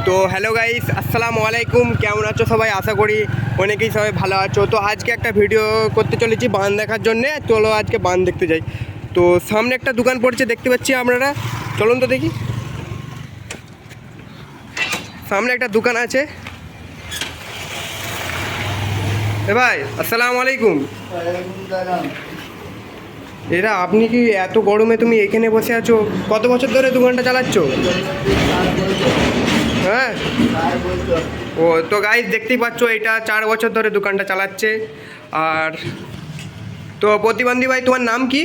তো hello guys, আসসালামু আলাইকুম। কেমন আছো সবাই? আশা করি অনেকেই সবাই ভালো আছো। তো আজকে একটা ভিডিও করতে চলেছি বাঁধ দেখার জন্যে। চলো আজকে বাঁধ দেখতে যাই। তো সামনে একটা দোকান পড়ছে, দেখতে পাচ্ছি আপনারা। চলুন তো দেখি। সামনে একটা দোকান আছে। এ ভাই, আসসালামু আলাইকুম। এরা আপনি কি এত গরমে তুমি এখানে বসে আছো? কত বছর ধরে দোকানটা চালাচ্ছ? হ্যাঁ। ও তো গাইস, দেখতেই পাচ্ছ এটা 4 বছর ধরে দোকানটা চালাচ্ছে। আর তো প্রতিবন্ধী ভাই, তোমার নাম কি?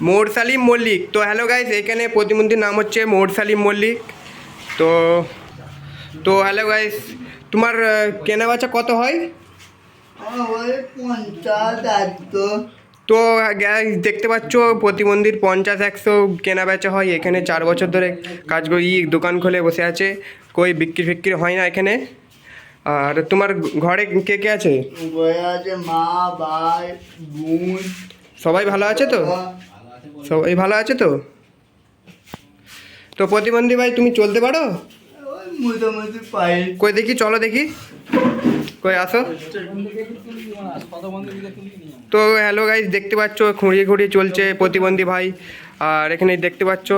মোর সালিম মল্লিক। তো হ্যালো গাইস, এখানে প্রতিবন্ধীর নাম হচ্ছে মোর সালিম মল্লিক। তো তো হ্যালো গাইস, তোমার কেনা বেচা কত হয়? তো গ্যাস দেখতে পাচ্ছ প্রতিবন্ধীর 50-100 কেনা বেচা হয় এখানে। 4 বছর ধরে কাজ করি, দোকান খুলে বসে আছে। কই বিক্রি ফিক্রি হয় না এখানে। আর তোমার ঘরে কে কে আছে? মা, ভাই, বোন। সবাই ভালো আছে তো? সবাই ভালো আছে তো? তো প্রতিবন্ধী ভাই, তুমি চলতে পারো? মোটামুটি পাই। কই দেখি, চলো দেখি। কই আসো। তো হ্যালো গাইস, দেখতে পাচ্ছ খুঁড়িয়ে খুঁড়িয়ে চলছে প্রতিবন্ধী ভাই। আর এখানে দেখতে পাচ্ছ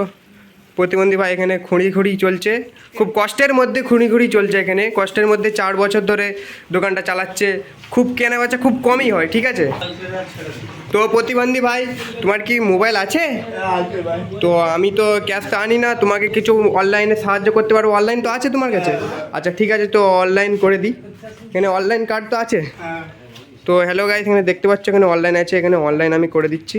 প্রতিবন্ধী ভাই এখানে খুঁড়িয়ে খুঁড়িয়ে চলছে। খুব কষ্টের মধ্যে খুঁড়ি খুঁড়ি চলছে এখানে। কষ্টের মধ্যে 4 বছর ধরে দোকানটা চালাচ্ছে। খুব কেনা বেচা খুব কমই হয়, ঠিক আছে? তো প্রতিবন্ধী ভাই, তোমার কি মোবাইল আছে? তো আমি তো ক্যাশ তো আনি না, তোমাকে কিছু অনলাইনে সাহায্য করতে পারবো। অনলাইন তো আছে তোমার কাছে? আচ্ছা ঠিক আছে, তো অনলাইন করে দিই। এখানে অনলাইন কার্ড তো আছে। তো হ্যালো গাইস, এখানে দেখতে পাচ্ছ এখানে অনলাইন আছে, এখানে অনলাইন আমি করে দিচ্ছি।